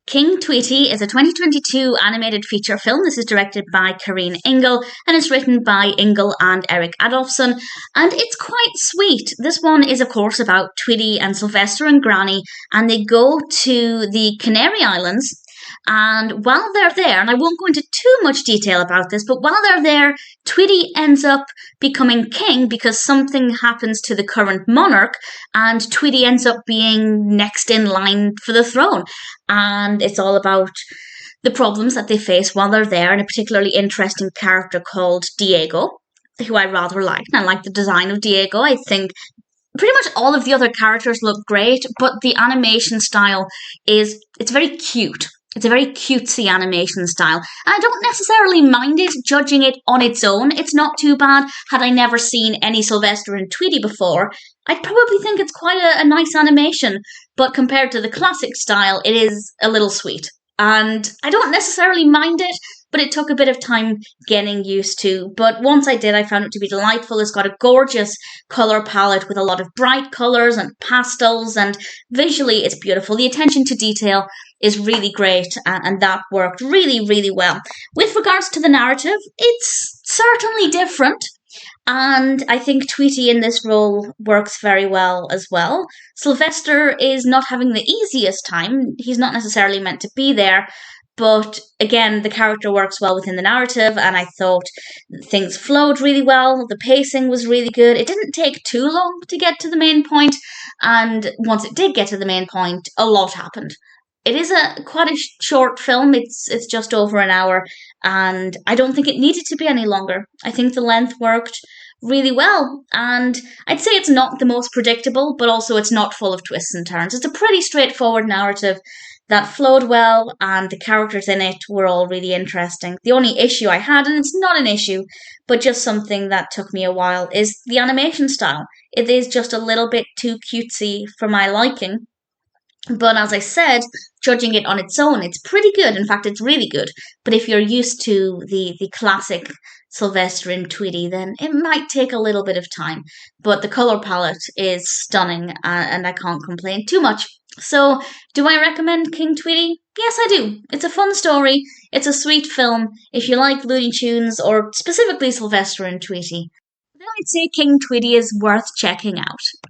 King Tweety is a 2022 animated feature film. This is directed by Careen Ingle and is written by Ingle and Eric Adolphson, and it's quite sweet. This one is, of course, about Tweety and Sylvester and Granny, and they go to the Canary Islands. And while they're there, and I won't go into too much detail about this, but while they're there, Tweety ends up becoming king because something happens to the current monarch, and Tweety ends up being next in line for the throne. And it's all about the problems that they face while they're there, and a particularly interesting character called Diego, who I rather like. And I like the design of Diego. I think pretty much all of the other characters look great, but the animation style it's very cute. It's a very cutesy animation style. And I don't necessarily mind it, judging it on its own. It's not too bad. Had I never seen any Sylvester and Tweety before, I'd probably think it's quite a nice animation. But compared to the classic style, it is a little sweet. And I don't necessarily mind it, but it took a bit of time getting used to. But once I did, I found it to be delightful. It's got a gorgeous colour palette with a lot of bright colours and pastels, and visually it's beautiful. The attention to detail is really great, and that worked really, really well. With regards to the narrative, it's certainly different, and I think Tweety in this role works very well as well. Sylvester is not having the easiest time. He's not necessarily meant to be there, but again, the character works well within the narrative, and I thought things flowed really well. The pacing was really good. It didn't take too long to get to the main point, and once it did get to the main point, a lot happened. It is quite a short film. It's just over an hour, and I don't think it needed to be any longer. I think the length worked really well, and I'd say it's not the most predictable, but also it's not full of twists and turns. It's a pretty straightforward narrative that flowed well, and the characters in it were all really interesting. The only issue I had, and it's not an issue, but just something that took me a while, is the animation style. It is just a little bit too cutesy for my liking. But as I said, judging it on its own, it's pretty good. In fact, it's really good. But if you're used to the classic Sylvester and Tweety, then it might take a little bit of time. But the colour palette is stunning, and I can't complain too much. So, do I recommend King Tweety? Yes, I do. It's a fun story. It's a sweet film. If you like Looney Tunes, or specifically Sylvester and Tweety, then I'd say King Tweety is worth checking out.